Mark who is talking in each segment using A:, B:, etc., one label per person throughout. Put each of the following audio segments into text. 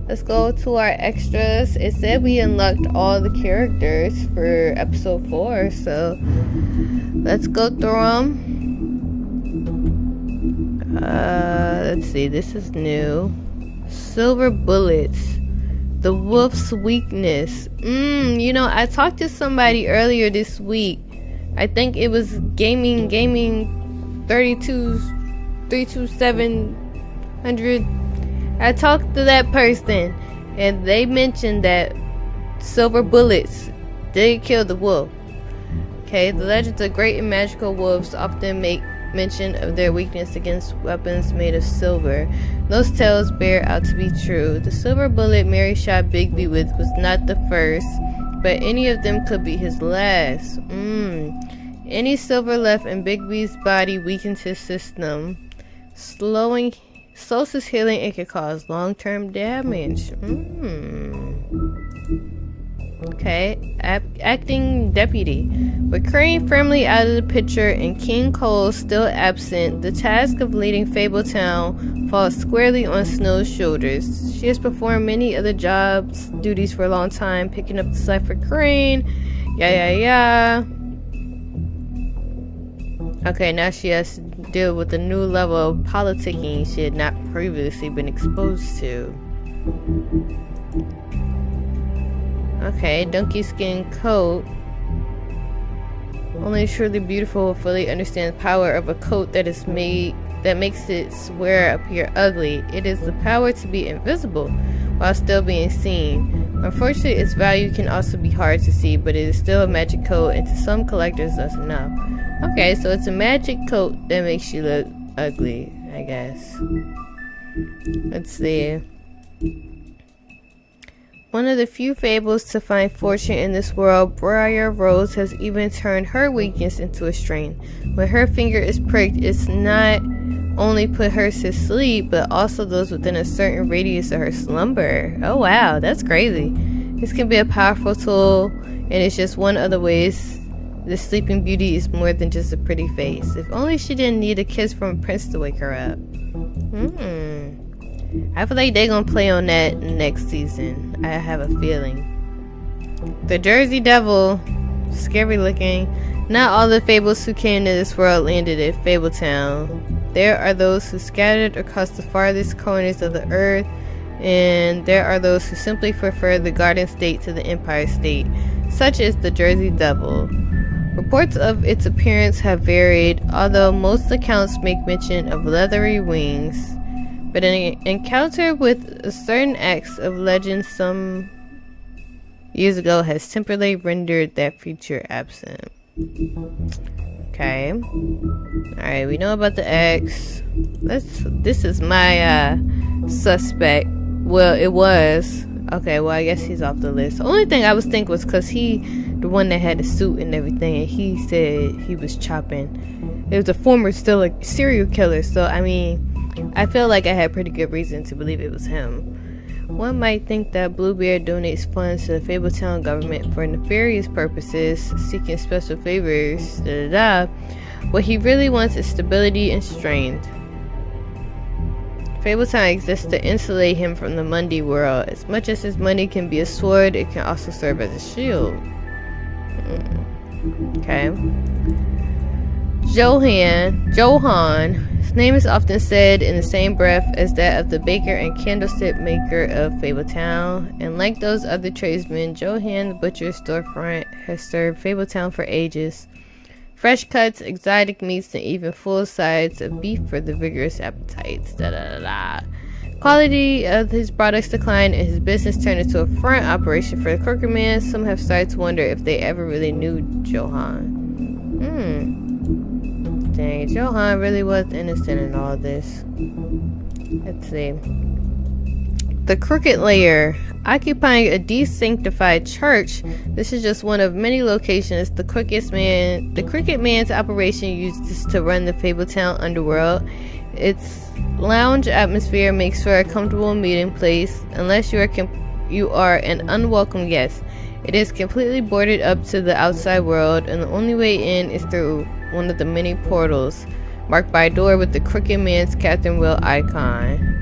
A: Let's go to our extras. It said we unlocked all the characters for episode 4, so let's go through them. Let's see, this is new. Silver bullets. The wolf's weakness. You know, I talked to somebody earlier this week. I think it was gaming 32700. I talked to that person and they mentioned that silver bullets did kill the wolf. Okay, the legends of great and magical wolves often make mention of their weakness against weapons made of silver. Those tales bear out to be true. The silver bullet Mary shot Bigby with was not the first, but any of them could be his last. Any silver left in Bigby's body weakens his system, slows his healing and can cause long-term damage. Okay, acting deputy. With Crane firmly out of the picture and King Cole still absent, the task of leading Fabletown falls squarely on Snow's shoulders. She has performed many other duties for a long time, picking up the slack for Crane. Okay, now she has to deal with a new level of politicking she had not previously been exposed to. Okay, donkey skin coat. Only truly beautiful will fully understand the power of a coat that makes its wearer appear ugly. It is the power to be invisible while still being seen. Unfortunately, its value can also be hard to see, but it is still a magic coat, and to some collectors that's enough. Okay, so it's a magic coat that makes you look ugly, I guess. Let's see. One of the few fables to find fortune in this world, Briar Rose has even turned her weakness into a strength. When her finger is pricked, it's not only put her to sleep, but also those within a certain radius of her slumber. Oh wow, that's crazy. This can be a powerful tool, and it's just one of the ways the Sleeping Beauty is more than just a pretty face. If only she didn't need a kiss from a prince to wake her up. I feel like they're gonna play on that next season. I have a feeling. The Jersey Devil, scary looking. Not all the fables who came to this world landed at Fabletown. There are those who scattered across the farthest corners of the earth, and there are those who simply prefer the Garden State to the Empire State, such as the Jersey Devil. Reports of its appearance have varied, although most accounts make mention of leathery wings. But an encounter with a certain acts of legend some years ago has temporarily rendered that feature absent. Okay. Alright, we know about the X. This is my suspect. Well, it was. Okay, well I guess he's off the list. The only thing I was thinking was because the one that had the suit and everything, and he said he was chopping. It was a former serial killer, so I mean, I feel like I had pretty good reason to believe it was him. One might think that Bluebeard donates funds to the Fabletown government for nefarious purposes, seeking special favors, What he really wants is stability and strength. Fabletown exists to insulate him from the Mundy world. As much as his money can be a sword, it can also serve as a shield. Okay. Johan. His name is often said in the same breath as that of the baker and candlestick maker of Fabletown, and like those other tradesmen, Johan the butcher's storefront has served Fabletown for ages. Fresh cuts, exotic meats, and even full sides of beef for the vigorous appetites. Quality of his products declined, and his business turned into a front operation for the crooked man. Some have started to wonder if they ever really knew Johan. Dang, Johan really was innocent in all this. Let's see. The Crooked Lair. Occupying a desanctified church, this is just one of many locations the Crooked Man's operation uses to run the Fabletown underworld. Its lounge atmosphere makes for a comfortable meeting place, unless you are an unwelcome guest. It is completely boarded up to the outside world, and the only way in is through one of the many portals, marked by a door with the Crooked Man's Captain Will icon.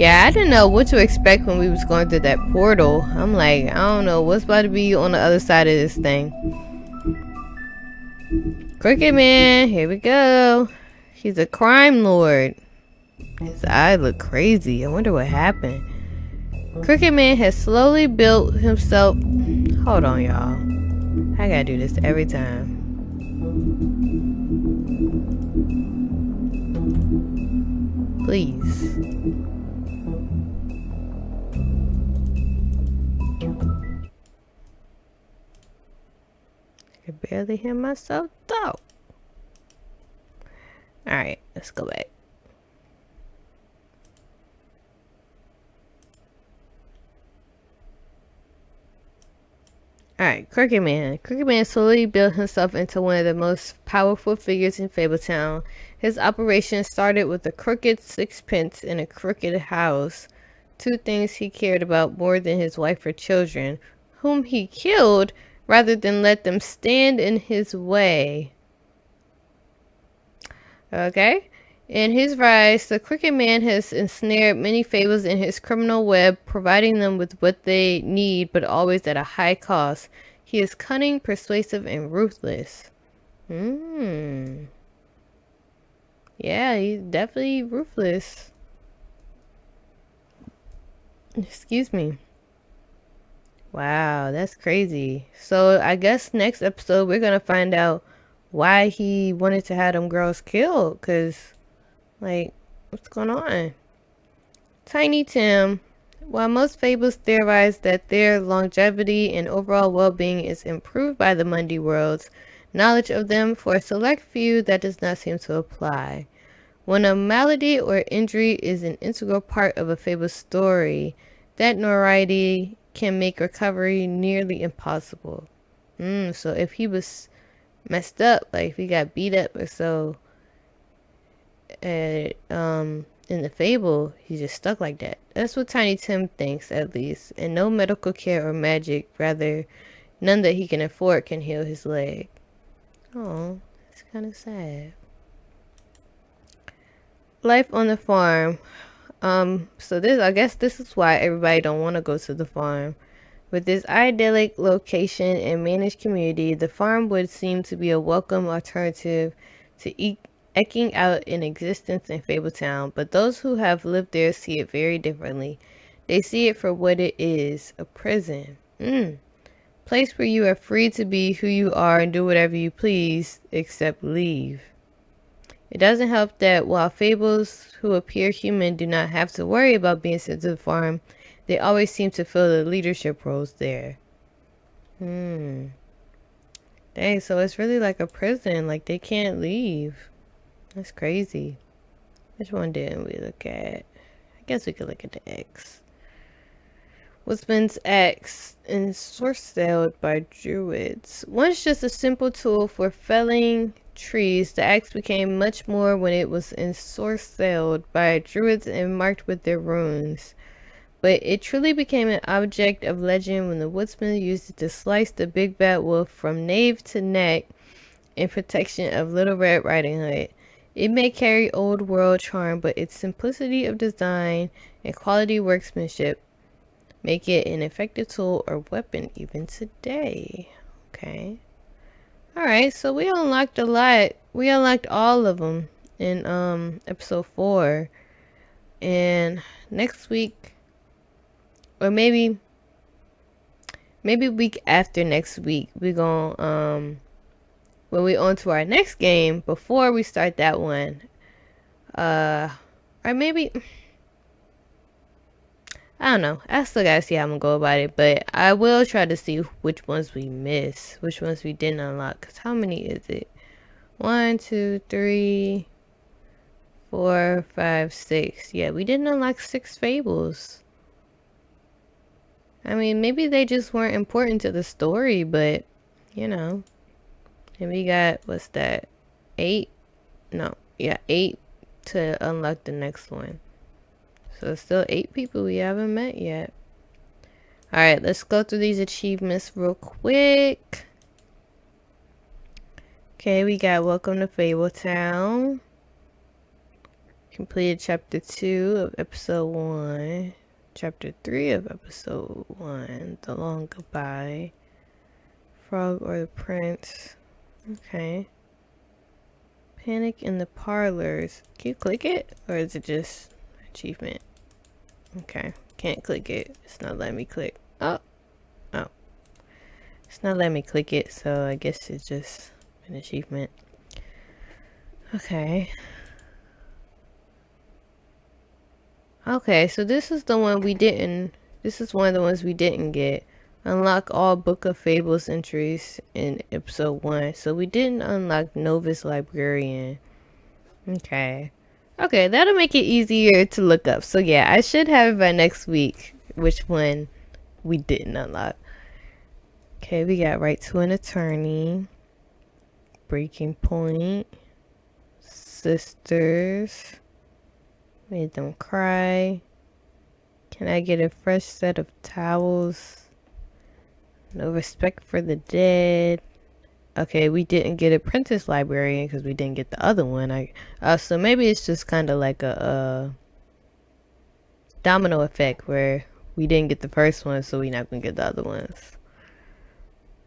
A: Yeah, I didn't know what to expect when we was going through that portal. I'm like, I don't know what's about to be on the other side of this thing. Crooked Man, here we go. He's a crime lord. His eye look crazy. I wonder what happened. Crooked Man has slowly built himself. Hold on, y'all. I gotta do this every time. Please. I can barely hear myself though. Alright, let's go back. Alright, Crooked Man. Crooked Man slowly built himself into one of the most powerful figures in Fabletown. His operation started with a crooked sixpence and a crooked house. Two things he cared about more than his wife or children, whom he killed rather than let them stand in his way. Okay? In his rise, the Crooked Man has ensnared many fables in his criminal web, providing them with what they need, but always at a high cost. He is cunning, persuasive, and ruthless. Yeah, he's definitely ruthless. Excuse me. Wow, that's crazy. So I guess next episode we're gonna find out why he wanted to have them girls killed, because like, what's going on? Tiny Tim. While most fables theorize that their longevity and overall well-being is improved by the Mundy worlds, knowledge of them for a select few that does not seem to apply. When a malady or injury is an integral part of a fable story, that notoriety can make recovery nearly impossible. So if he was messed up, like if he got beat up or so, in the fable, he's just stuck like that. That's what Tiny Tim thinks, at least. And no medical care or magic, rather, none that he can afford, can heal his leg. Oh, it's kind of sad. Life on the farm. So this, I guess this is why everybody don't want to go to the farm. With this idyllic location and managed community, the farm would seem to be a welcome alternative to eking out an existence in Fabletown, but those who have lived there see it very differently. They see it for what it is, a prison. Place where you are free to be who you are and do whatever you please, except leave. It doesn't help that while fables who appear human do not have to worry about being sent to the farm, they always seem to fill the leadership roles there. Dang, so it's really like a prison, like they can't leave. That's crazy. Which one didn't we look at? I guess we could look at the X. Woodsman's axe, ensorcelled by druids. Once just a simple tool for felling trees, the axe became much more when it was ensorcelled by druids and marked with their runes. But it truly became an object of legend when the woodsman used it to slice the big bad wolf from nape to neck in protection of Little Red Riding Hood. It may carry old world charm, but its simplicity of design and quality workmanship make it an effective tool or weapon even today. Okay. Alright, so we unlocked a lot. We unlocked all of them in episode 4. And next week, or maybe week after next week, we're gonna when we on to our next game, before we start that one, or maybe, I don't know, I still gotta see how I'm gonna go about it, but I will try to see which ones we missed, which ones we didn't unlock, because how many is it? 1, 2, 3, 4, 5, 6. Yeah, we didn't unlock 6 fables. I mean, maybe they just weren't important to the story, but, you know. And we got, what's that? 8? No, yeah, 8 to unlock the next one. So still 8 people we haven't met yet. Alright, let's go through these achievements real quick. Okay, we got Welcome to Fabletown. Completed chapter 2 of episode 1. Chapter 3 of episode 1. The Long Goodbye. Frog or the Prince. Okay. Panic in the Parlors. Can you click it? Or is it just achievement? Okay. Can't click it. It's not letting me click. Oh. It's not letting me click it, so I guess it's just an achievement. Okay. Okay, so this is the one we didn't. This is one of the ones we didn't get. Unlock all Book of Fables entries in episode 1. So we didn't unlock Novice Librarian. Okay. Okay, that'll make it easier to look up. So yeah, I should have it by next week which one we didn't unlock. Okay, we got Right to an Attorney, Breaking Point, Sisters, Made Them Cry. Can I get a fresh set of towels? No Respect for the Dead. Okay, we didn't get Apprentice Librarian because we didn't get the other one. So maybe it's just kind of like a domino effect where we didn't get the first one, so we're not gonna get the other ones.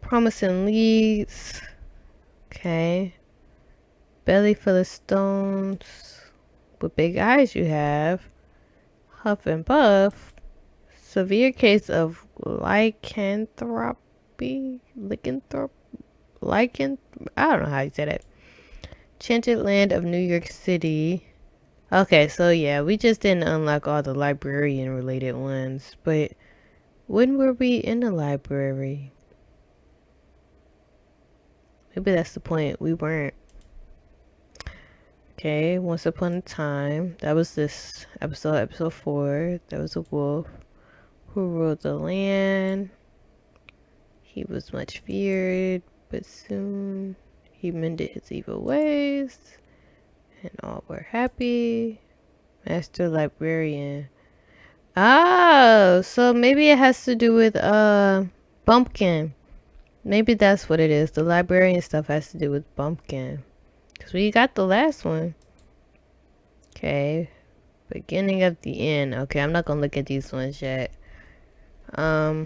A: Promising Leads. Okay. Belly full of stones. What big eyes you have. Huff and Puff. Severe case of lycanthropy. I don't know how you say that. Enchanted Land of New York City. Okay, so yeah, we just didn't unlock all the librarian related ones. But when were we in the library? Maybe that's the point. We weren't. Okay, Once Upon a Time. That was this episode 4. That was a wolf who ruled the land. He was much feared, but soon he mended his evil ways, and all were happy. Master Librarian. Oh, so maybe it has to do with Bumpkin. Maybe that's what it is. The librarian stuff has to do with Bumpkin. Because we got the last one. Okay. Beginning of the end. Okay, I'm not going to look at these ones yet. But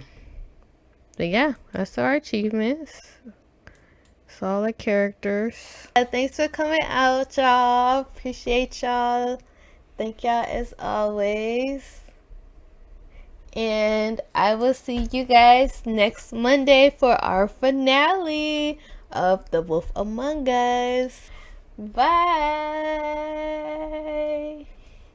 A: yeah, that's our achievements. That's all the characters. Thanks for coming out, y'all. Appreciate y'all. Thank y'all as always. And I will see you guys next Monday for our finale of The Wolf Among Us. Bye.